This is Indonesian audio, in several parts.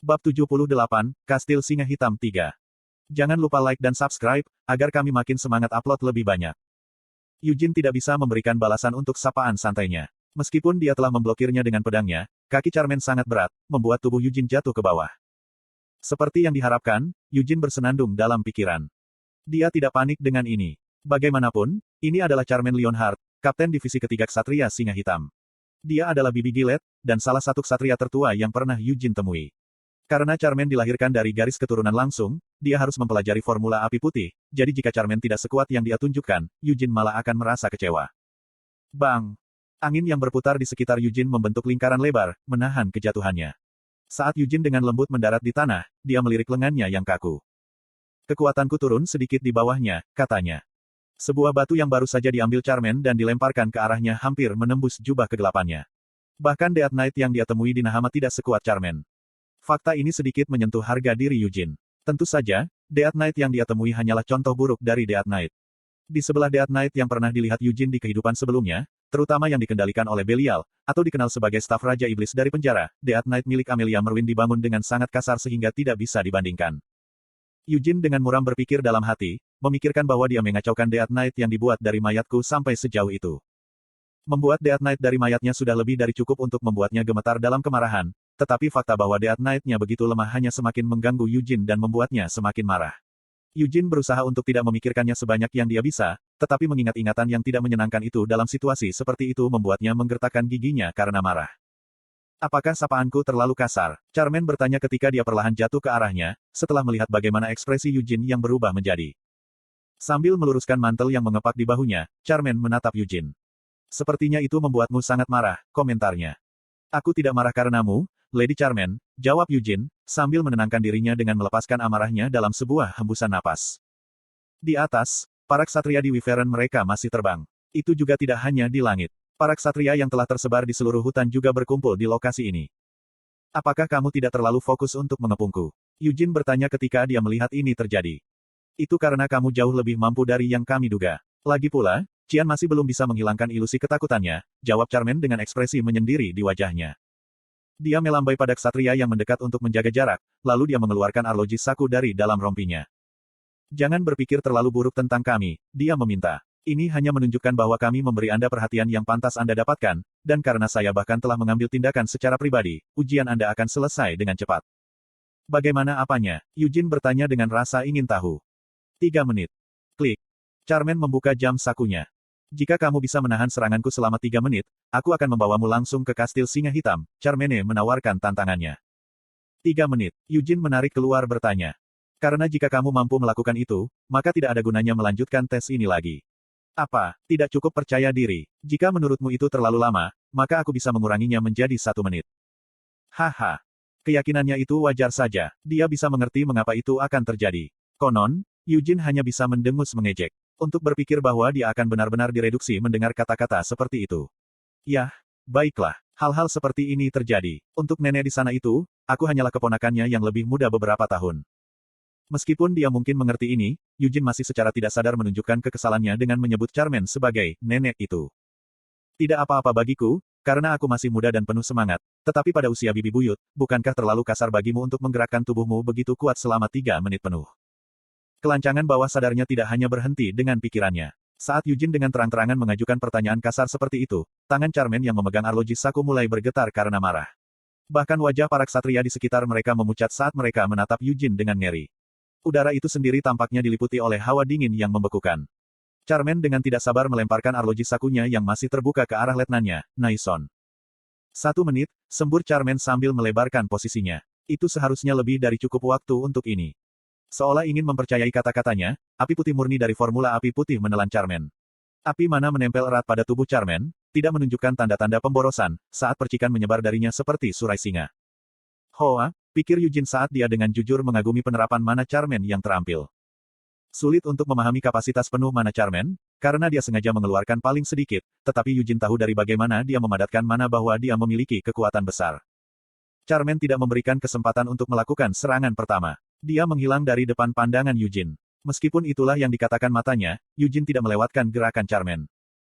Bab 78, Kastil Singa Hitam 3. Jangan lupa like dan subscribe, agar kami makin semangat upload lebih banyak. Yujin tidak bisa memberikan balasan untuk sapaan santainya. Meskipun dia telah memblokirnya dengan pedangnya, kaki Charmaine sangat berat, membuat tubuh Yujin jatuh ke bawah. Seperti yang diharapkan, Yujin bersenandung dalam pikiran. Dia tidak panik dengan ini. Bagaimanapun, ini adalah Charmaine Lionheart, Kapten Divisi Ketiga Ksatria Singa Hitam. Dia adalah bibi Gilet, dan salah satu ksatria tertua yang pernah Yujin temui. Karena Charmaine dilahirkan dari garis keturunan langsung, dia harus mempelajari formula api putih, jadi jika Charmaine tidak sekuat yang dia tunjukkan, Yujin malah akan merasa kecewa. Bang! Angin yang berputar di sekitar Yujin membentuk lingkaran lebar, menahan kejatuhannya. Saat Yujin dengan lembut mendarat di tanah, dia melirik lengannya yang kaku. Kekuatanku turun sedikit di bawahnya, katanya. Sebuah batu yang baru saja diambil Charmaine dan dilemparkan ke arahnya hampir menembus jubah kegelapannya. Bahkan Death Knight yang dia temui di Nahama tidak sekuat Charmaine. Fakta ini sedikit menyentuh harga diri Yujin. Tentu saja, Death Knight yang dia temui hanyalah contoh buruk dari Death Knight. Di sebelah Death Knight yang pernah dilihat Yujin di kehidupan sebelumnya, terutama yang dikendalikan oleh Belial, atau dikenal sebagai staf Raja Iblis dari penjara, Death Knight milik Amelia Merwin dibangun dengan sangat kasar sehingga tidak bisa dibandingkan. Yujin dengan muram berpikir dalam hati, memikirkan bahwa dia mengacaukan Death Knight yang dibuat dari mayatku sampai sejauh itu. Membuat Death Knight dari mayatnya sudah lebih dari cukup untuk membuatnya gemetar dalam kemarahan, tetapi fakta bahwa Death Knight-nya begitu lemah hanya semakin mengganggu Yujin dan membuatnya semakin marah. Yujin berusaha untuk tidak memikirkannya sebanyak yang dia bisa, tetapi mengingat ingatan yang tidak menyenangkan itu dalam situasi seperti itu membuatnya menggertakkan giginya karena marah. Apakah sapaanku terlalu kasar? Charmaine bertanya ketika dia perlahan jatuh ke arahnya, setelah melihat bagaimana ekspresi Yujin yang berubah menjadi. Sambil meluruskan mantel yang mengepak di bahunya, Charmaine menatap Yujin. Sepertinya itu membuatmu sangat marah, komentarnya. Aku tidak marah karenamu, Lady Charmaine, jawab Yujin, sambil menenangkan dirinya dengan melepaskan amarahnya dalam sebuah hembusan napas. Di atas, para ksatria di Wyvern mereka masih terbang. Itu juga tidak hanya di langit. Para ksatria yang telah tersebar di seluruh hutan juga berkumpul di lokasi ini. Apakah kamu tidak terlalu fokus untuk mengepungku? Yujin bertanya ketika dia melihat ini terjadi. Itu karena kamu jauh lebih mampu dari yang kami duga. Lagi pula, Qian masih belum bisa menghilangkan ilusi ketakutannya, jawab Charmaine dengan ekspresi menyendiri di wajahnya. Dia melambai pada ksatria yang mendekat untuk menjaga jarak, lalu dia mengeluarkan arloji saku dari dalam rompinya. Jangan berpikir terlalu buruk tentang kami, dia meminta. Ini hanya menunjukkan bahwa kami memberi Anda perhatian yang pantas Anda dapatkan, dan karena saya bahkan telah mengambil tindakan secara pribadi, ujian Anda akan selesai dengan cepat. Bagaimana apanya? Yujin bertanya dengan rasa ingin tahu. 3 menit. Klik. Charmaine membuka jam sakunya. Jika kamu bisa menahan seranganku selama 3 menit, aku akan membawamu langsung ke Kastil Singa Hitam, Charmaine menawarkan tantangannya. 3 menit. Yujin menarik keluar bertanya. Karena jika kamu mampu melakukan itu, maka tidak ada gunanya melanjutkan tes ini lagi. Apa, tidak cukup percaya diri? Jika menurutmu itu terlalu lama, maka aku bisa menguranginya menjadi 1 menit. Haha. Keyakinannya itu wajar saja, dia bisa mengerti mengapa itu akan terjadi. Konon, Yujin hanya bisa mendengus mengejek. Untuk berpikir bahwa dia akan benar-benar direduksi mendengar kata-kata seperti itu. Yah, baiklah, hal-hal seperti ini terjadi. Untuk nenek di sana itu, aku hanyalah keponakannya yang lebih muda beberapa tahun. Meskipun dia mungkin mengerti ini, Yujin masih secara tidak sadar menunjukkan kekesalannya dengan menyebut Charmaine sebagai nenek itu. Tidak apa-apa bagiku, karena aku masih muda dan penuh semangat, tetapi pada usia bibi buyut, bukankah terlalu kasar bagimu untuk menggerakkan tubuhmu begitu kuat selama 3 menit penuh? Kelancangan bawah sadarnya tidak hanya berhenti dengan pikirannya. Saat Yujin dengan terang-terangan mengajukan pertanyaan kasar seperti itu, tangan Charmaine yang memegang arloji saku mulai bergetar karena marah. Bahkan wajah para ksatria di sekitar mereka memucat saat mereka menatap Yujin dengan ngeri. Udara itu sendiri tampaknya diliputi oleh hawa dingin yang membekukan. Charmaine dengan tidak sabar melemparkan arloji sakunya yang masih terbuka ke arah letnannya, Naison. 1 menit, sembur Charmaine sambil melebarkan posisinya. Itu seharusnya lebih dari cukup waktu untuk ini. Seolah ingin mempercayai kata-katanya, api putih murni dari formula api putih menelan Charmaine. Api mana menempel erat pada tubuh Charmaine, tidak menunjukkan tanda-tanda pemborosan, saat percikan menyebar darinya seperti surai singa. Hoa, pikir Yujin saat dia dengan jujur mengagumi penerapan mana Charmaine yang terampil. Sulit untuk memahami kapasitas penuh mana Charmaine, karena dia sengaja mengeluarkan paling sedikit, tetapi Yujin tahu dari bagaimana dia memadatkan mana bahwa dia memiliki kekuatan besar. Charmaine tidak memberikan kesempatan untuk melakukan serangan pertama. Dia menghilang dari depan pandangan Yujin. Meskipun itulah yang dikatakan matanya, Yujin tidak melewatkan gerakan Charmaine.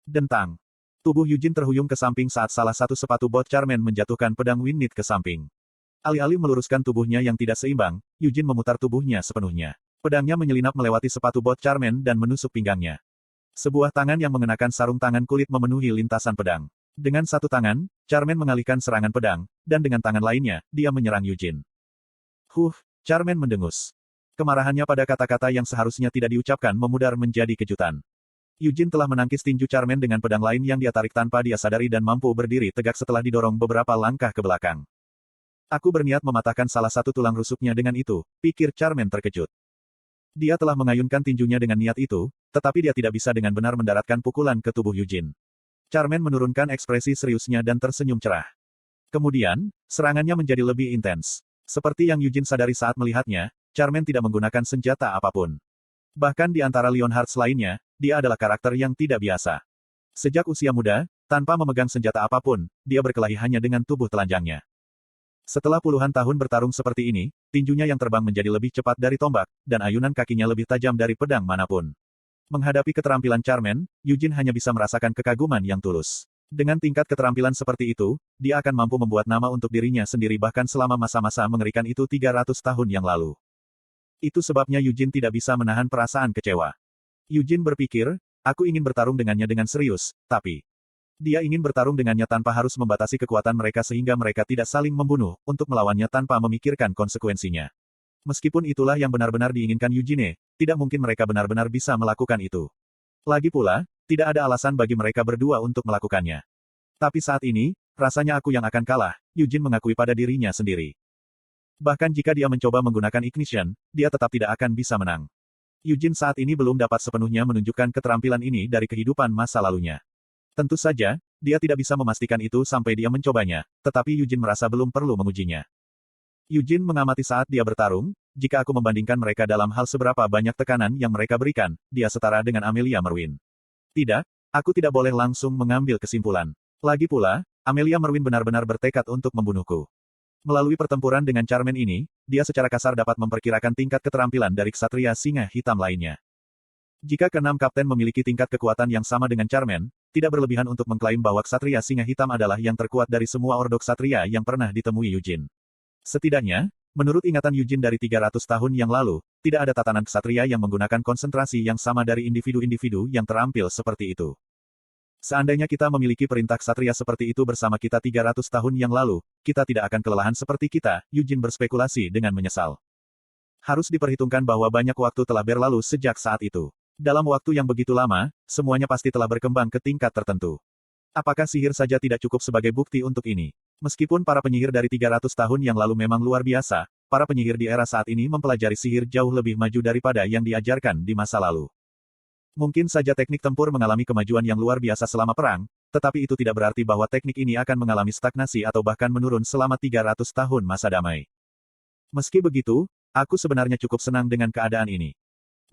Dentang. Tubuh Yujin terhuyung ke samping saat salah satu sepatu bot Charmaine menjatuhkan pedang Wind Knight ke samping. Alih-alih meluruskan tubuhnya yang tidak seimbang, Yujin memutar tubuhnya sepenuhnya. Pedangnya menyelinap melewati sepatu bot Charmaine dan menusuk pinggangnya. Sebuah tangan yang mengenakan sarung tangan kulit memenuhi lintasan pedang. Dengan satu tangan, Charmaine mengalihkan serangan pedang, dan dengan tangan lainnya, dia menyerang Yujin. Charmaine mendengus. Kemarahannya pada kata-kata yang seharusnya tidak diucapkan memudar menjadi kejutan. Yujin telah menangkis tinju Charmaine dengan pedang lain yang dia tarik tanpa dia sadari dan mampu berdiri tegak setelah didorong beberapa langkah ke belakang. Aku berniat mematahkan salah satu tulang rusuknya dengan itu, pikir Charmaine terkejut. Dia telah mengayunkan tinjunya dengan niat itu, tetapi dia tidak bisa dengan benar mendaratkan pukulan ke tubuh Yujin. Charmaine menurunkan ekspresi seriusnya dan tersenyum cerah. Kemudian, serangannya menjadi lebih intens. Seperti yang Yujin sadari saat melihatnya, Charmaine tidak menggunakan senjata apapun. Bahkan di antara Lionhearts lainnya, dia adalah karakter yang tidak biasa. Sejak usia muda, tanpa memegang senjata apapun, dia berkelahi hanya dengan tubuh telanjangnya. Setelah puluhan tahun bertarung seperti ini, tinjunya yang terbang menjadi lebih cepat dari tombak, dan ayunan kakinya lebih tajam dari pedang manapun. Menghadapi keterampilan Charmaine, Yujin hanya bisa merasakan kekaguman yang tulus. Dengan tingkat keterampilan seperti itu, dia akan mampu membuat nama untuk dirinya sendiri bahkan selama masa-masa mengerikan itu 300 tahun yang lalu. Itu sebabnya Yujin tidak bisa menahan perasaan kecewa. Yujin berpikir, aku ingin bertarung dengannya dengan serius, tapi dia ingin bertarung dengannya tanpa harus membatasi kekuatan mereka sehingga mereka tidak saling membunuh, untuk melawannya tanpa memikirkan konsekuensinya. Meskipun itulah yang benar-benar diinginkan Eugene, tidak mungkin mereka benar-benar bisa melakukan itu. Lagi pula, tidak ada alasan bagi mereka berdua untuk melakukannya. Tapi saat ini, rasanya aku yang akan kalah, Eugene mengakui pada dirinya sendiri. Bahkan jika dia mencoba menggunakan ignition, dia tetap tidak akan bisa menang. Eugene saat ini belum dapat sepenuhnya menunjukkan keterampilan ini dari kehidupan masa lalunya. Tentu saja, dia tidak bisa memastikan itu sampai dia mencobanya, tetapi Yujin merasa belum perlu mengujinya. Yujin mengamati saat dia bertarung, jika aku membandingkan mereka dalam hal seberapa banyak tekanan yang mereka berikan, dia setara dengan Amelia Merwin. Tidak, aku tidak boleh langsung mengambil kesimpulan. Lagi pula, Amelia Merwin benar-benar bertekad untuk membunuhku. Melalui pertempuran dengan Charmaine ini, dia secara kasar dapat memperkirakan tingkat keterampilan dari ksatria singa hitam lainnya. Jika keenam kapten memiliki tingkat kekuatan yang sama dengan Charmaine, tidak berlebihan untuk mengklaim bahwa ksatria singa hitam adalah yang terkuat dari semua ordo ksatria yang pernah ditemui Yujin. Setidaknya, menurut ingatan Yujin dari 300 tahun yang lalu, tidak ada tatanan ksatria yang menggunakan konsentrasi yang sama dari individu-individu yang terampil seperti itu. Seandainya kita memiliki perintah ksatria seperti itu bersama kita 300 tahun yang lalu, kita tidak akan kelelahan seperti kita, Yujin berspekulasi dengan menyesal. Harus diperhitungkan bahwa banyak waktu telah berlalu sejak saat itu. Dalam waktu yang begitu lama, semuanya pasti telah berkembang ke tingkat tertentu. Apakah sihir saja tidak cukup sebagai bukti untuk ini? Meskipun para penyihir dari 300 tahun yang lalu memang luar biasa, para penyihir di era saat ini mempelajari sihir jauh lebih maju daripada yang diajarkan di masa lalu. Mungkin saja teknik tempur mengalami kemajuan yang luar biasa selama perang, tetapi itu tidak berarti bahwa teknik ini akan mengalami stagnasi atau bahkan menurun selama 300 tahun masa damai. Meski begitu, aku sebenarnya cukup senang dengan keadaan ini.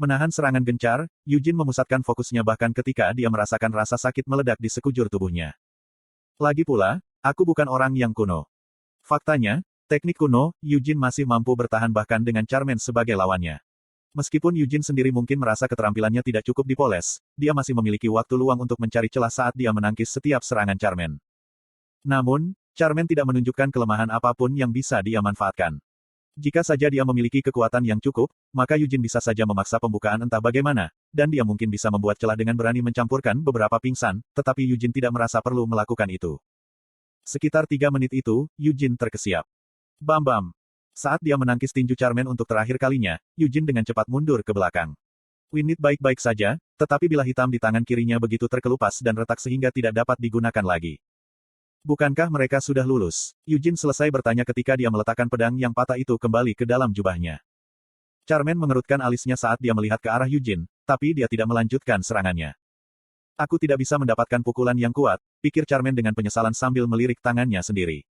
Menahan serangan gencar, Yujin memusatkan fokusnya bahkan ketika dia merasakan rasa sakit meledak di sekujur tubuhnya. Lagi pula, aku bukan orang yang kuno. Faktanya, teknik kuno, Yujin masih mampu bertahan bahkan dengan Charmaine sebagai lawannya. Meskipun Yujin sendiri mungkin merasa keterampilannya tidak cukup dipoles, dia masih memiliki waktu luang untuk mencari celah saat dia menangkis setiap serangan Charmaine. Namun, Charmaine tidak menunjukkan kelemahan apapun yang bisa dia manfaatkan. Jika saja dia memiliki kekuatan yang cukup, maka Yujin bisa saja memaksa pembukaan entah bagaimana, dan dia mungkin bisa membuat celah dengan berani mencampurkan beberapa pingsan, tetapi Yujin tidak merasa perlu melakukan itu. Sekitar 3 menit itu, Yujin terkesiap. Bam-bam. Saat dia menangkis tinju Charmaine untuk terakhir kalinya, Yujin dengan cepat mundur ke belakang. Winit baik-baik saja, tetapi bila hitam di tangan kirinya begitu terkelupas dan retak sehingga tidak dapat digunakan lagi. Bukankah mereka sudah lulus? Yujin selesai bertanya ketika dia meletakkan pedang yang patah itu kembali ke dalam jubahnya. Charmaine mengerutkan alisnya saat dia melihat ke arah Yujin, tapi dia tidak melanjutkan serangannya. Aku tidak bisa mendapatkan pukulan yang kuat, pikir Charmaine dengan penyesalan sambil melirik tangannya sendiri.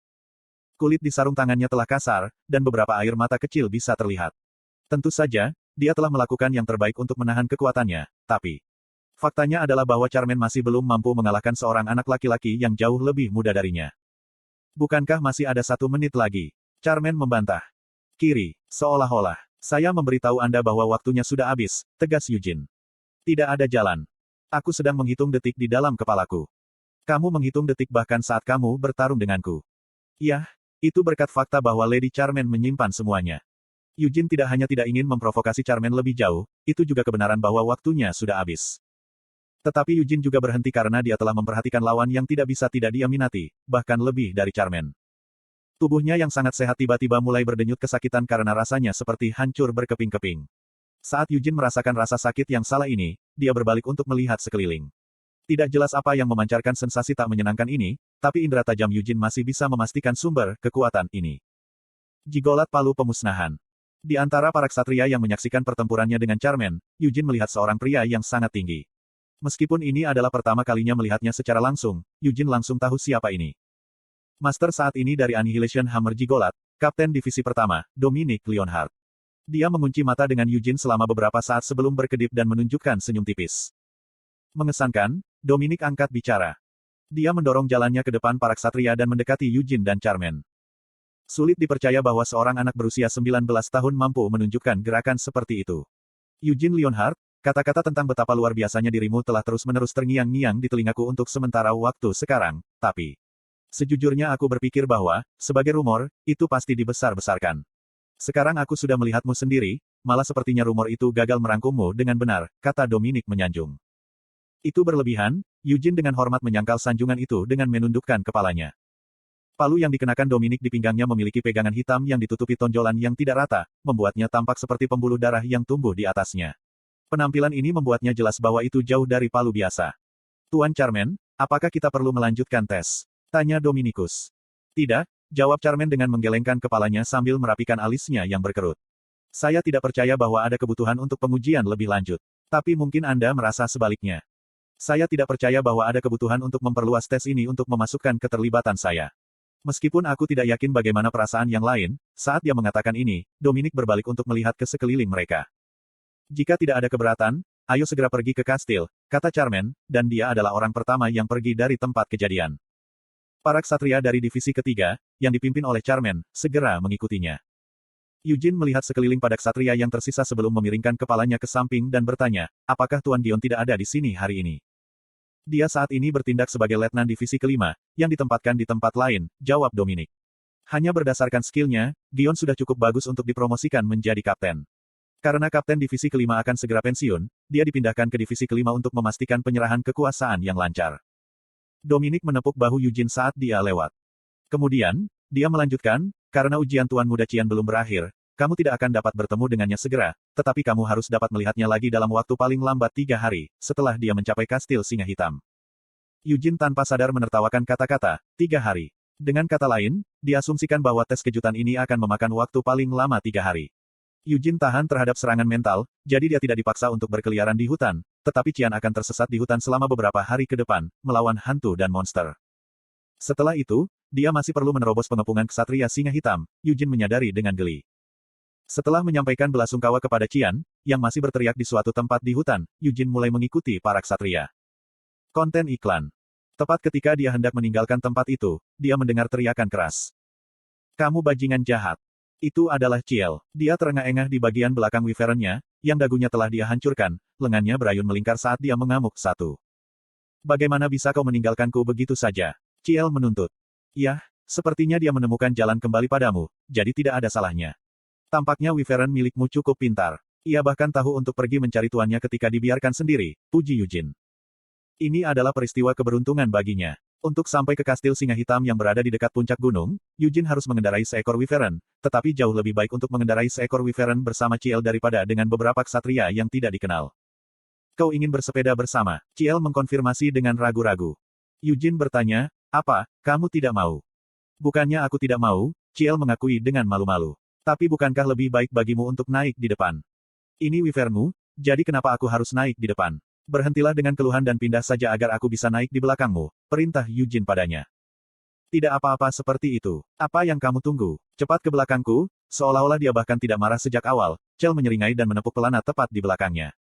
Kulit di sarung tangannya telah kasar, dan beberapa air mata kecil bisa terlihat. Tentu saja, dia telah melakukan yang terbaik untuk menahan kekuatannya, tapi faktanya adalah bahwa Charmaine masih belum mampu mengalahkan seorang anak laki-laki yang jauh lebih muda darinya. Bukankah masih ada 1 menit lagi? Charmaine membantah. Kiri, seolah-olah, saya memberitahu Anda bahwa waktunya sudah habis, tegas Yujin. Tidak ada jalan. Aku sedang menghitung detik di dalam kepalaku. Kamu menghitung detik bahkan saat kamu bertarung denganku. Yah, Itu berkat fakta bahwa Lady Charmaine menyimpan semuanya. Yujin tidak hanya tidak ingin memprovokasi Charmaine lebih jauh, itu juga kebenaran bahwa waktunya sudah habis. Tetapi Yujin juga berhenti karena dia telah memperhatikan lawan yang tidak bisa tidak dia minati, bahkan lebih dari Charmaine. Tubuhnya yang sangat sehat tiba-tiba mulai berdenyut kesakitan karena rasanya seperti hancur berkeping-keping. Saat Yujin merasakan rasa sakit yang salah ini, dia berbalik untuk melihat sekeliling. Tidak jelas apa yang memancarkan sensasi tak menyenangkan ini, tapi indera tajam Yujin masih bisa memastikan sumber kekuatan ini. Jigolat palu pemusnahan. Di antara para ksatria yang menyaksikan pertempurannya dengan Charmaine, Yujin melihat seorang pria yang sangat tinggi. Meskipun ini adalah pertama kalinya melihatnya secara langsung, Yujin langsung tahu siapa ini. Master saat ini dari Annihilation Hammer Jigolat, Kapten Divisi Pertama, Dominic Leonhardt. Dia mengunci mata dengan Yujin selama beberapa saat sebelum berkedip dan menunjukkan senyum tipis. Mengesankan, Dominic angkat bicara. Dia mendorong jalannya ke depan para ksatria dan mendekati Yujin dan Charmaine. Sulit dipercaya bahwa seorang anak berusia 19 tahun mampu menunjukkan gerakan seperti itu. Yujin Leonhardt, kata-kata tentang betapa luar biasanya dirimu telah terus-menerus terngiang-ngiang di telingaku untuk sementara waktu sekarang, tapi sejujurnya aku berpikir bahwa, sebagai rumor, itu pasti dibesar-besarkan. Sekarang aku sudah melihatmu sendiri, malah sepertinya rumor itu gagal merangkummu dengan benar, kata Dominic menyanjung. Itu berlebihan, Yujin dengan hormat menyangkal sanjungan itu dengan menundukkan kepalanya. Palu yang dikenakan Dominic di pinggangnya memiliki pegangan hitam yang ditutupi tonjolan yang tidak rata, membuatnya tampak seperti pembuluh darah yang tumbuh di atasnya. Penampilan ini membuatnya jelas bahwa itu jauh dari palu biasa. Tuan Charmaine, apakah kita perlu melanjutkan tes? Tanya Dominicus. Tidak, jawab Charmaine dengan menggelengkan kepalanya sambil merapikan alisnya yang berkerut. Saya tidak percaya bahwa ada kebutuhan untuk pengujian lebih lanjut. Tapi mungkin Anda merasa sebaliknya. Saya tidak percaya bahwa ada kebutuhan untuk memperluas tes ini untuk memasukkan keterlibatan saya. Meskipun aku tidak yakin bagaimana perasaan yang lain, saat dia mengatakan ini, Dominic berbalik untuk melihat ke sekeliling mereka. Jika tidak ada keberatan, ayo segera pergi ke kastil, kata Charmaine, dan dia adalah orang pertama yang pergi dari tempat kejadian. Para ksatria dari divisi ketiga, yang dipimpin oleh Charmaine, segera mengikutinya. Yujin melihat sekeliling pada ksatria yang tersisa sebelum memiringkan kepalanya ke samping dan bertanya, apakah Tuan Gion tidak ada di sini hari ini? Dia saat ini bertindak sebagai letnan divisi kelima, yang ditempatkan di tempat lain, jawab Dominic. Hanya berdasarkan skillnya, Gion sudah cukup bagus untuk dipromosikan menjadi kapten. Karena kapten divisi kelima akan segera pensiun, dia dipindahkan ke divisi kelima untuk memastikan penyerahan kekuasaan yang lancar. Dominic menepuk bahu Yujin saat dia lewat. Kemudian, dia melanjutkan, karena ujian Tuan Muda Qian belum berakhir, kamu tidak akan dapat bertemu dengannya segera, tetapi kamu harus dapat melihatnya lagi dalam waktu paling lambat 3 hari, setelah dia mencapai kastil Singa Hitam. Yujin tanpa sadar menertawakan kata-kata, 3 hari. Dengan kata lain, diasumsikan bahwa tes kejutan ini akan memakan waktu paling lama 3 hari. Yujin tahan terhadap serangan mental, jadi dia tidak dipaksa untuk berkeliaran di hutan, tetapi Qian akan tersesat di hutan selama beberapa hari ke depan, melawan hantu dan monster. Setelah itu, dia masih perlu menerobos pengepungan ksatria Singa Hitam, Yujin menyadari dengan geli. Setelah menyampaikan belasungkawa kepada Qian, yang masih berteriak di suatu tempat di hutan, Yujin mulai mengikuti para ksatria. Konten iklan. Tepat ketika dia hendak meninggalkan tempat itu, dia mendengar teriakan keras. Kamu bajingan jahat. Itu adalah Ciel. Dia terengah-engah di bagian belakang wyvernnya, yang dagunya telah dia hancurkan, lengannya berayun melingkar saat dia mengamuk satu. Bagaimana bisa kau meninggalkanku begitu saja? Ciel menuntut. Yah, sepertinya dia menemukan jalan kembali padamu, jadi tidak ada salahnya. Tampaknya wyvern milikmu cukup pintar. Ia bahkan tahu untuk pergi mencari tuannya ketika dibiarkan sendiri, puji Yujin. Ini adalah peristiwa keberuntungan baginya. Untuk sampai ke kastil Singa Hitam yang berada di dekat puncak gunung, Yujin harus mengendarai seekor wyvern, tetapi jauh lebih baik untuk mengendarai seekor wyvern bersama Ciel daripada dengan beberapa ksatria yang tidak dikenal. Kau ingin bersepeda bersama? Ciel mengkonfirmasi dengan ragu-ragu. Yujin bertanya, apa, kamu tidak mau? Bukannya aku tidak mau, Ciel mengakui dengan malu-malu. Tapi bukankah lebih baik bagimu untuk naik di depan? Ini wyvernmu, jadi kenapa aku harus naik di depan? Berhentilah dengan keluhan dan pindah saja agar aku bisa naik di belakangmu, perintah Yujin padanya. Tidak apa-apa seperti itu. Apa yang kamu tunggu? Cepat ke belakangku, seolah-olah dia bahkan tidak marah sejak awal, Ciel menyeringai dan menepuk pelana tepat di belakangnya.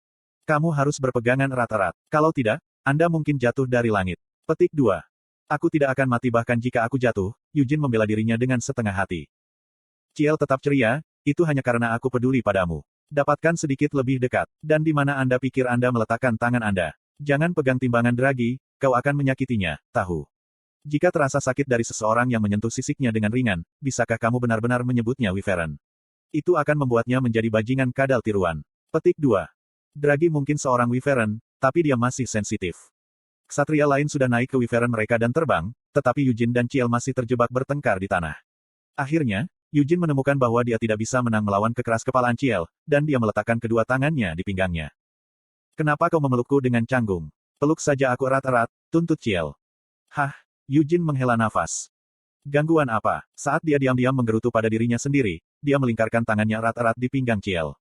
Kamu harus berpegangan erat-erat. Kalau tidak, Anda mungkin jatuh dari langit. Petik 2. Aku tidak akan mati bahkan jika aku jatuh, Yujin membela dirinya dengan setengah hati. Ciel tetap ceria, itu hanya karena aku peduli padamu. Dapatkan sedikit lebih dekat. Dan di mana Anda pikir Anda meletakkan tangan Anda? Jangan pegang timbangan dragi, kau akan menyakitinya, tahu. Jika terasa sakit dari seseorang yang menyentuh sisiknya dengan ringan, bisakah kamu benar-benar menyebutnya Wyvern? Itu akan membuatnya menjadi bajingan kadal tiruan. Petik 2. Dragi mungkin seorang Wyvern, tapi dia masih sensitif. Ksatria lain sudah naik ke Wyvern mereka dan terbang, tetapi Yujin dan Ciel masih terjebak bertengkar di tanah. Akhirnya, Yujin menemukan bahwa dia tidak bisa menang melawan kekeras kepalaan Ciel, dan dia meletakkan kedua tangannya di pinggangnya. Kenapa kau memelukku dengan canggung? Peluk saja aku erat-erat, tuntut Ciel. Hah, Yujin menghela nafas. Gangguan apa? Saat dia diam-diam menggerutu pada dirinya sendiri, dia melingkarkan tangannya erat-erat di pinggang Ciel.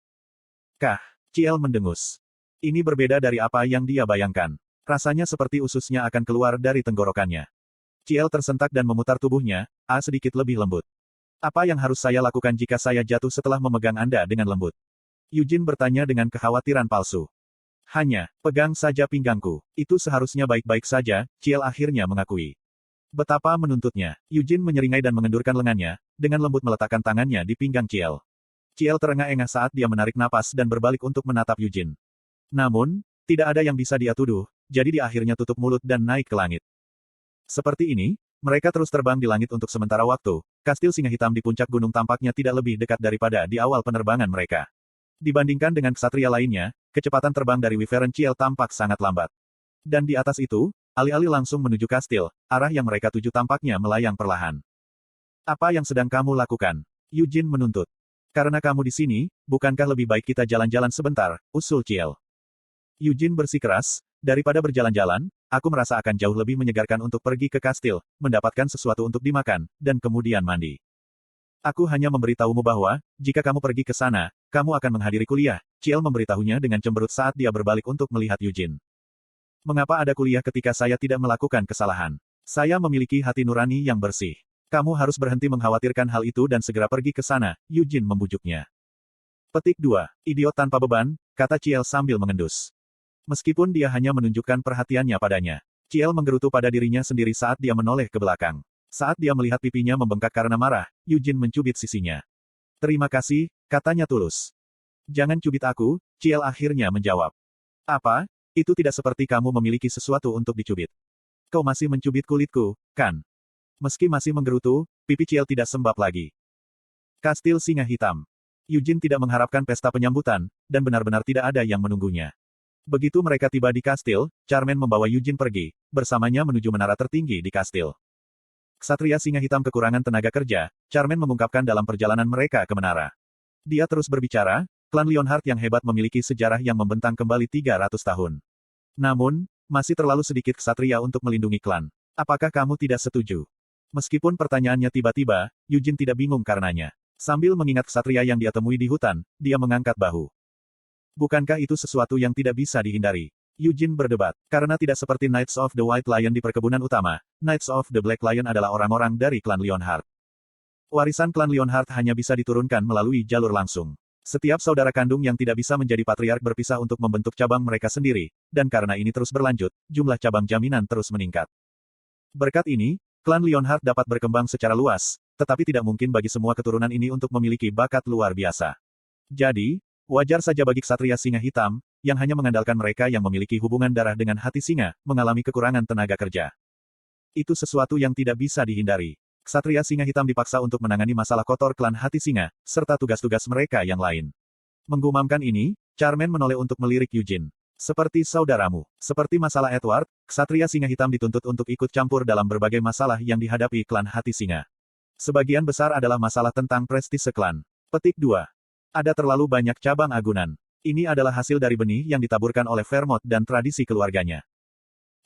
Kah? Ciel mendengus. Ini berbeda dari apa yang dia bayangkan. Rasanya seperti ususnya akan keluar dari tenggorokannya. Ciel tersentak dan memutar tubuhnya, sedikit lebih lembut. Apa yang harus saya lakukan jika saya jatuh setelah memegang Anda dengan lembut? Yujin bertanya dengan kekhawatiran palsu. Hanya, pegang saja pinggangku. Itu seharusnya baik-baik saja, Ciel akhirnya mengakui. Betapa menuntutnya. Yujin menyeringai dan mengendurkan lengannya, dengan lembut meletakkan tangannya di pinggang Ciel. Ciel terengah-engah saat dia menarik napas dan berbalik untuk menatap Yujin. Namun, tidak ada yang bisa dia tuduh, jadi dia akhirnya tutup mulut dan naik ke langit. Seperti ini, mereka terus terbang di langit untuk sementara waktu. Kastil Singa Hitam di puncak gunung tampaknya tidak lebih dekat daripada di awal penerbangan mereka. Dibandingkan dengan ksatria lainnya, kecepatan terbang dari Wyvern Ciel tampak sangat lambat. Dan di atas itu, alih-alih langsung menuju kastil, arah yang mereka tuju tampaknya melayang perlahan. Apa yang sedang kamu lakukan? Yujin menuntut. Karena kamu di sini, bukankah lebih baik kita jalan-jalan sebentar, usul Ciel. Yujin bersikeras, daripada berjalan-jalan, aku merasa akan jauh lebih menyegarkan untuk pergi ke kastil, mendapatkan sesuatu untuk dimakan, dan kemudian mandi. Aku hanya memberitahumu bahwa, jika kamu pergi ke sana, kamu akan menghadiri kuliah, Ciel memberitahunya dengan cemberut saat dia berbalik untuk melihat Yujin. Mengapa ada kuliah ketika saya tidak melakukan kesalahan? Saya memiliki hati nurani yang bersih. Kamu harus berhenti mengkhawatirkan hal itu dan segera pergi ke sana, Yujin membujuknya. Petik 2. Idiot tanpa beban, kata Ciel sambil mengendus. Meskipun dia hanya menunjukkan perhatiannya padanya. Ciel menggerutu pada dirinya sendiri saat dia menoleh ke belakang. Saat dia melihat pipinya membengkak karena marah, Yujin mencubit sisinya. Terima kasih, katanya tulus. Jangan cubit aku, Ciel akhirnya menjawab. Apa? Itu tidak seperti kamu memiliki sesuatu untuk dicubit. Kau masih mencubit kulitku, kan? Meski masih menggerutu, pipi Ciel tidak sembab lagi. Kastil Singa Hitam. Yujin tidak mengharapkan pesta penyambutan, dan benar-benar tidak ada yang menunggunya. Begitu mereka tiba di kastil, Charmaine membawa Yujin pergi, bersamanya menuju menara tertinggi di kastil. Ksatria Singa Hitam kekurangan tenaga kerja, Charmaine mengungkapkan dalam perjalanan mereka ke menara. Dia terus berbicara, klan Lionheart yang hebat memiliki sejarah yang membentang kembali 300 tahun. Namun, masih terlalu sedikit ksatria untuk melindungi klan. Apakah kamu tidak setuju? Meskipun pertanyaannya tiba-tiba, Yujin tidak bingung karenanya. Sambil mengingat ksatria yang dia temui di hutan, dia mengangkat bahu. Bukankah itu sesuatu yang tidak bisa dihindari? Yujin berdebat. Karena tidak seperti Knights of the White Lion di perkebunan utama, Knights of the Black Lion adalah orang-orang dari klan Lionheart. Warisan klan Lionheart hanya bisa diturunkan melalui jalur langsung. Setiap saudara kandung yang tidak bisa menjadi patriark berpisah untuk membentuk cabang mereka sendiri, dan karena ini terus berlanjut, jumlah cabang jaminan terus meningkat. Berkat ini, klan Lionheart dapat berkembang secara luas, tetapi tidak mungkin bagi semua keturunan ini untuk memiliki bakat luar biasa. Jadi, wajar saja bagi ksatria Singa Hitam, yang hanya mengandalkan mereka yang memiliki hubungan darah dengan hati singa, mengalami kekurangan tenaga kerja. Itu sesuatu yang tidak bisa dihindari. Ksatria Singa Hitam dipaksa untuk menangani masalah kotor klan hati singa, serta tugas-tugas mereka yang lain. Menggumamkan ini, Charmaine menoleh untuk melirik Yujin. Seperti saudaramu. Seperti masalah Edward, ksatria Singa Hitam dituntut untuk ikut campur dalam berbagai masalah yang dihadapi klan hati singa. Sebagian besar adalah masalah tentang prestise klan. Petik 2. Ada terlalu banyak cabang agunan. Ini adalah hasil dari benih yang ditaburkan oleh Vermont dan tradisi keluarganya.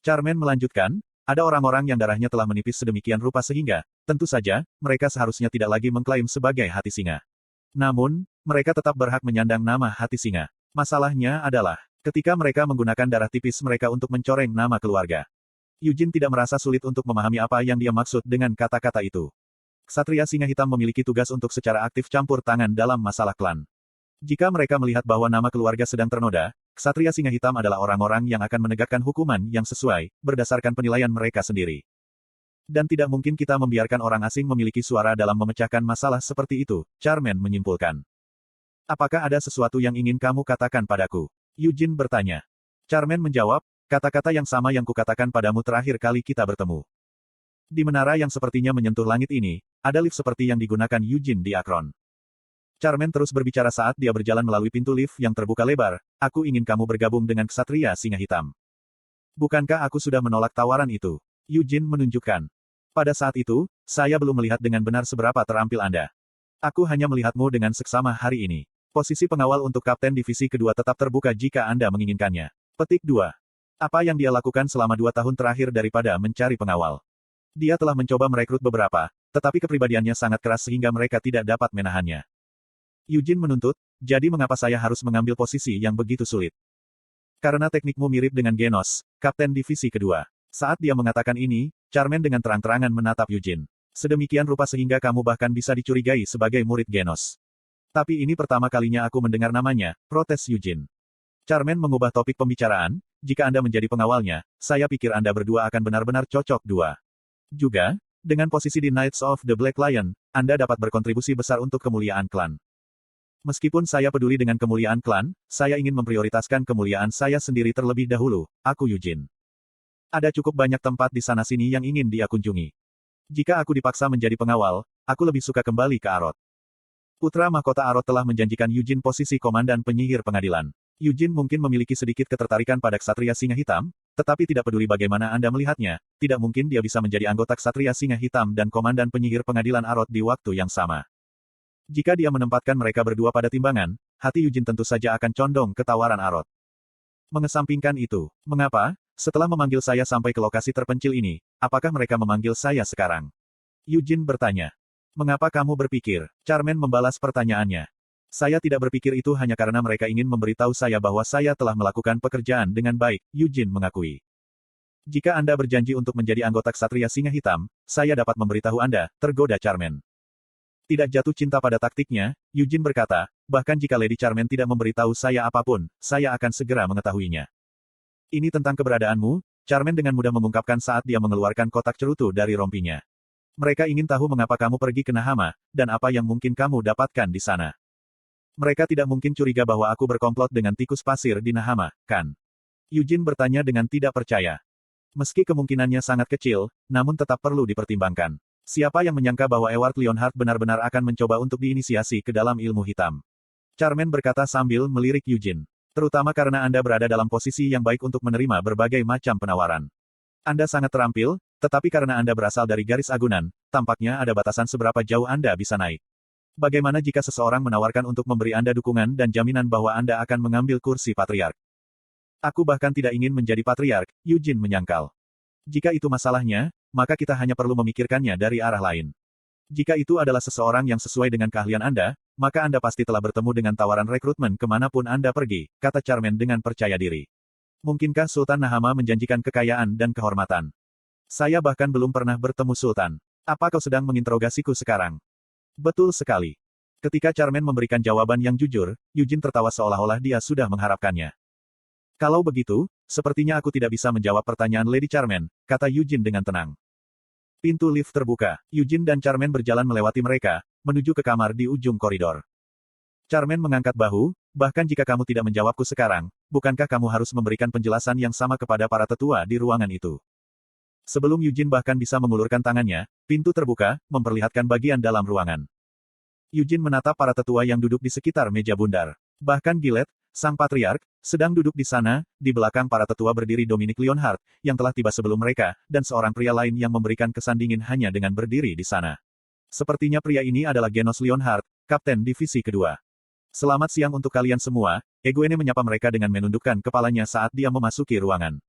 Charmaine melanjutkan, ada orang-orang yang darahnya telah menipis sedemikian rupa sehingga, tentu saja, mereka seharusnya tidak lagi mengklaim sebagai hati singa. Namun, mereka tetap berhak menyandang nama hati singa. Masalahnya adalah, ketika mereka menggunakan darah tipis mereka untuk mencoreng nama keluarga. Yujin tidak merasa sulit untuk memahami apa yang dia maksud dengan kata-kata itu. Ksatria Singa Hitam memiliki tugas untuk secara aktif campur tangan dalam masalah klan. Jika mereka melihat bahwa nama keluarga sedang ternoda, Ksatria Singa Hitam adalah orang-orang yang akan menegakkan hukuman yang sesuai, berdasarkan penilaian mereka sendiri. Dan tidak mungkin kita membiarkan orang asing memiliki suara dalam memecahkan masalah seperti itu, Charmaine menyimpulkan. Apakah ada sesuatu yang ingin kamu katakan padaku? Yujin bertanya. Charmaine menjawab, kata-kata yang sama yang kukatakan padamu terakhir kali kita bertemu. Di menara yang sepertinya menyentuh langit ini, ada lift seperti yang digunakan Eugene di Akron. Charmaine terus berbicara saat dia berjalan melalui pintu lift yang terbuka lebar. Aku ingin kamu bergabung dengan Ksatria Singa Hitam. Bukankah aku sudah menolak tawaran itu? Eugene menunjukkan. Pada saat itu, saya belum melihat dengan benar seberapa terampil Anda. Aku hanya melihatmu dengan seksama hari ini. Posisi pengawal untuk Kapten Divisi Kedua tetap terbuka jika Anda menginginkannya. Petik 2. Apa yang dia lakukan selama 2 tahun terakhir daripada mencari pengawal? Dia telah mencoba merekrut beberapa, tetapi kepribadiannya sangat keras sehingga mereka tidak dapat menahannya. Eugene menuntut, jadi mengapa saya harus mengambil posisi yang begitu sulit? Karena teknikmu mirip dengan Genos, Kapten Divisi Kedua. Saat dia mengatakan ini, Charmaine dengan terang-terangan menatap Eugene. Sedemikian rupa sehingga kamu bahkan bisa dicurigai sebagai murid Genos. Tapi ini pertama kalinya aku mendengar namanya, protes Eugene. Charmaine mengubah topik pembicaraan, jika Anda menjadi pengawalnya, saya pikir Anda berdua akan benar-benar cocok dua. Juga, dengan posisi di Knights of the Black Lion, Anda dapat berkontribusi besar untuk kemuliaan klan. Meskipun saya peduli dengan kemuliaan klan, saya ingin memprioritaskan kemuliaan saya sendiri terlebih dahulu, aku Eugene. Ada cukup banyak tempat di sana-sini yang ingin dia kunjungi. Jika aku dipaksa menjadi pengawal, aku lebih suka kembali ke Arot. Putra mahkota Arot telah menjanjikan Eugene posisi komandan penyihir pengadilan. Eugene mungkin memiliki sedikit ketertarikan pada Ksatria Singa Hitam, tetapi tidak peduli bagaimana Anda melihatnya, tidak mungkin dia bisa menjadi anggota Ksatria Singa Hitam dan komandan penyihir pengadilan Arot di waktu yang sama. Jika dia menempatkan mereka berdua pada timbangan, hati Eugene tentu saja akan condong ke tawaran Arot. Mengesampingkan itu, mengapa, setelah memanggil saya sampai ke lokasi terpencil ini, apakah mereka memanggil saya sekarang? Eugene bertanya. Mengapa kamu berpikir? Charmaine membalas pertanyaannya. Saya tidak berpikir itu hanya karena mereka ingin memberitahu saya bahwa saya telah melakukan pekerjaan dengan baik, Eugene mengakui. Jika Anda berjanji untuk menjadi anggota Ksatria Singa Hitam, saya dapat memberitahu Anda, tergoda Charmaine. Tidak jatuh cinta pada taktiknya, Eugene berkata, bahkan jika Lady Charmaine tidak memberitahu saya apapun, saya akan segera mengetahuinya. Ini tentang keberadaanmu, Charmaine dengan mudah mengungkapkan saat dia mengeluarkan kotak cerutu dari rompinya. Mereka ingin tahu mengapa kamu pergi ke Nahama, dan apa yang mungkin kamu dapatkan di sana. Mereka tidak mungkin curiga bahwa aku berkomplot dengan tikus pasir di Nahama, kan? Eugene bertanya dengan tidak percaya. Meski kemungkinannya sangat kecil, namun tetap perlu dipertimbangkan. Siapa yang menyangka bahwa Ewart Leonhardt benar-benar akan mencoba untuk diinisiasi ke dalam ilmu hitam? Charmaine berkata sambil melirik Eugene. Terutama karena Anda berada dalam posisi yang baik untuk menerima berbagai macam penawaran. Anda sangat terampil, tetapi karena Anda berasal dari garis agunan, tampaknya ada batasan seberapa jauh Anda bisa naik. Bagaimana jika seseorang menawarkan untuk memberi Anda dukungan dan jaminan bahwa Anda akan mengambil kursi patriark? Aku bahkan tidak ingin menjadi patriark, Eugene menyangkal. Jika itu masalahnya, maka kita hanya perlu memikirkannya dari arah lain. Jika itu adalah seseorang yang sesuai dengan keahlian Anda, maka Anda pasti telah bertemu dengan tawaran rekrutmen kemanapun Anda pergi, kata Charmaine dengan percaya diri. Mungkinkah Sultan Nahama menjanjikan kekayaan dan kehormatan? Saya bahkan belum pernah bertemu Sultan. Apa kau sedang menginterogasiku sekarang? Betul sekali. Ketika Charmaine memberikan jawaban yang jujur, Eugene tertawa seolah-olah dia sudah mengharapkannya. Kalau begitu, sepertinya aku tidak bisa menjawab pertanyaan Lady Charmaine, kata Eugene dengan tenang. Pintu lift terbuka. Eugene dan Charmaine berjalan melewati mereka, menuju ke kamar di ujung koridor. Charmaine mengangkat bahu, bahkan jika kamu tidak menjawabku sekarang, bukankah kamu harus memberikan penjelasan yang sama kepada para tetua di ruangan itu? Sebelum Eugene bahkan bisa mengulurkan tangannya, pintu terbuka, memperlihatkan bagian dalam ruangan. Eugene menatap para tetua yang duduk di sekitar meja bundar. Bahkan Gillette, sang patriark, sedang duduk di sana, di belakang para tetua berdiri Dominic Leonhardt, yang telah tiba sebelum mereka, dan seorang pria lain yang memberikan kesan dingin hanya dengan berdiri di sana. Sepertinya pria ini adalah Genos Leonhardt, Kapten Divisi Kedua. Selamat siang untuk kalian semua, Egwene menyapa mereka dengan menundukkan kepalanya saat dia memasuki ruangan.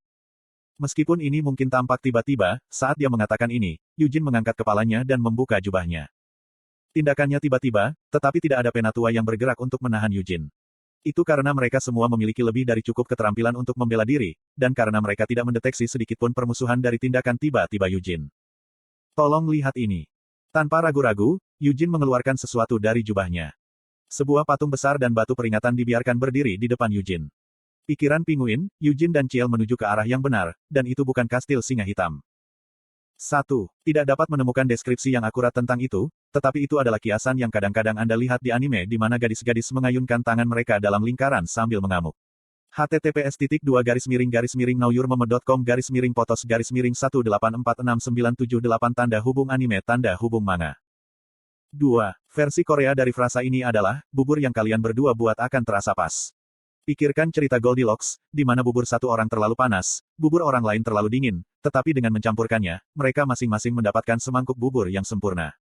Meskipun ini mungkin tampak tiba-tiba, saat dia mengatakan ini, Eugene mengangkat kepalanya dan membuka jubahnya. Tindakannya tiba-tiba, tetapi tidak ada penatua yang bergerak untuk menahan Eugene. Itu karena mereka semua memiliki lebih dari cukup keterampilan untuk membela diri, dan karena mereka tidak mendeteksi sedikitpun permusuhan dari tindakan tiba-tiba Eugene. Tolong lihat ini. Tanpa ragu-ragu, Eugene mengeluarkan sesuatu dari jubahnya. Sebuah patung besar dan batu peringatan dibiarkan berdiri di depan Eugene. Pikiran Pinguin, Eugene dan Ciel menuju ke arah yang benar, dan itu bukan kastil singa hitam. 1. Tidak dapat menemukan deskripsi yang akurat tentang itu, tetapi itu adalah kiasan yang kadang-kadang Anda lihat di anime di mana gadis-gadis mengayunkan tangan mereka dalam lingkaran sambil mengamuk. https://nauyurmeme.com/potos-potos-18469778 tanda hubung manga. 2. Versi Korea dari frasa ini adalah, bubur yang kalian berdua buat akan terasa pas. Pikirkan cerita Goldilocks, di mana bubur satu orang terlalu panas, bubur orang lain terlalu dingin, tetapi dengan mencampurkannya, mereka masing-masing mendapatkan semangkuk bubur yang sempurna.